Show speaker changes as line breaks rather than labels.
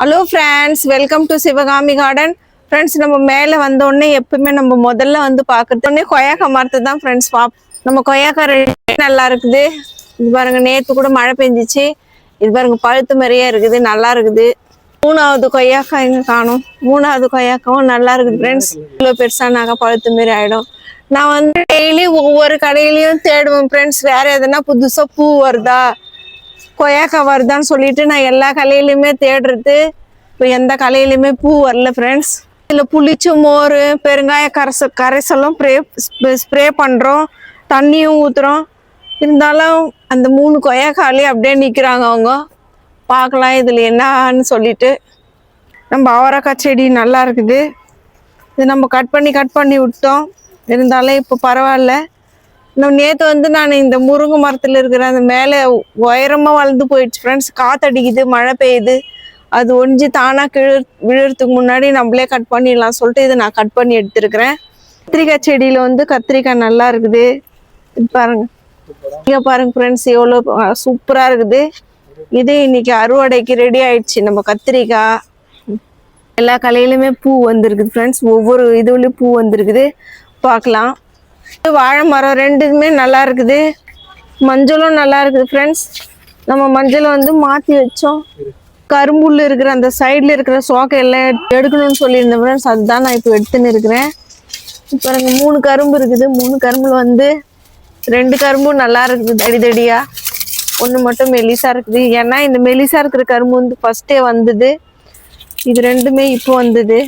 Hello friends, welcome to Sivakami garden. Friends, நம்ம மேலே வந்தோடனே எப்பவுமே நம்ம முதல்ல வந்து பார்க்குறதோடனே கொய்யாக்கா மரத்தை தான் ஃப்ரெண்ட்ஸ் நம்ம கொய்யாக்கா நல்லா இருக்குது. இது பாருங்க, நேற்று கூட மழை பெஞ்சிச்சு. இது பாருங்க, பழுத்து மாதிரியே இருக்குது, நல்லா இருக்குது. மூணாவது கொய்யாக்கா எங்கே காணும். மூணாவது கொய்யாக்காவும் நல்லா இருக்குது ஃப்ரெண்ட்ஸ். இவ்வளோ பெருசானாக்கா பழுத்து மாரி ஆகிடும். நான் வந்து டெய்லி ஒவ்வொரு கடையிலையும் தேடுவேன் ஃப்ரெண்ட்ஸ், வேறு எதுனா புதுசாக பூ வருதா, கொய்யாக்கா வருதான்னு சொல்லிட்டு நான் எல்லா கலையிலையுமே தேடுறது. இப்போ எந்த கலையிலையுமே பூ வரல ஃப்ரெண்ட்ஸ். இதில் புளிச்சு மோர், பெருங்காய கரைசலும் ஸ்ப்ரே பண்ணுறோம், தண்ணியும் ஊற்றுறோம். இருந்தாலும் அந்த 3 கொய்யாக்காலே அப்படியே நிற்கிறாங்க அவங்க. பார்க்கலாம் இதில் என்னன்னு சொல்லிட்டு. நம்ம அவரைக்காய் செடி நல்லா இருக்குது. இது நம்ம கட் பண்ணி விட்டோம். இருந்தாலும் இப்போ பரவாயில்ல. இன்னும் நேற்று வந்து நான் இந்த முருங்கை மரத்தில் இருக்கிற அந்த மேலே உயரமாக வளர்ந்து போயிடுச்சு ஃப்ரெண்ட்ஸ். காற்றடிக்குது, மழை பெய்யுது, அது ஒழிஞ்சு தானாக விழுறதுக்கு முன்னாடி நம்மளே கட் பண்ணிடலாம் சொல்லிட்டு இதை நான் கட் பண்ணி எடுத்துருக்கிறேன். கத்திரிக்காய் செடியில் வந்து கத்திரிக்காய் நல்லா இருக்குது. இது பாருங்க, இங்கே பாருங்க ஃப்ரெண்ட்ஸ், எவ்வளோ சூப்பராக இருக்குது. இது இன்னைக்கு அறுவடைக்கு ரெடி ஆயிடுச்சு. நம்ம கத்திரிக்காய் எல்லா கலையிலுமே பூ வந்திருக்குது ஃப்ரெண்ட்ஸ். ஒவ்வொரு இதுலேயும் பூ வந்திருக்குது, பார்க்கலாம். வாழை மரம் ரெண்டுமே நல்லா இருக்குது. மஞ்சளும் நல்லா இருக்குது ஃப்ரெண்ட்ஸ். நம்ம மஞ்சள் வந்து மாற்றி வச்சோம். கரும்புள்ள இருக்கிற அந்த சைடில் இருக்கிற சோக்கை எல்லாம் எடுக்கணும்னு சொல்லியிருந்தேன் ஃப்ரெண்ட்ஸ். அதுதான் நான் இப்போ எடுத்துன்னு இருக்கிறேன். இப்போ எனக்கு 3 கரும்பு இருக்குது. 3 கரும்புல வந்து 2 கரும்பும் நல்லா இருக்குது, தடியா. ஒன்று மட்டும் மெலிசா இருக்குது. ஏன்னா இந்த மெலிசா இருக்கிற கரும்பு வந்து ஃபர்ஸ்டே வந்தது. இது ரெண்டுமே இப்போ வந்தது.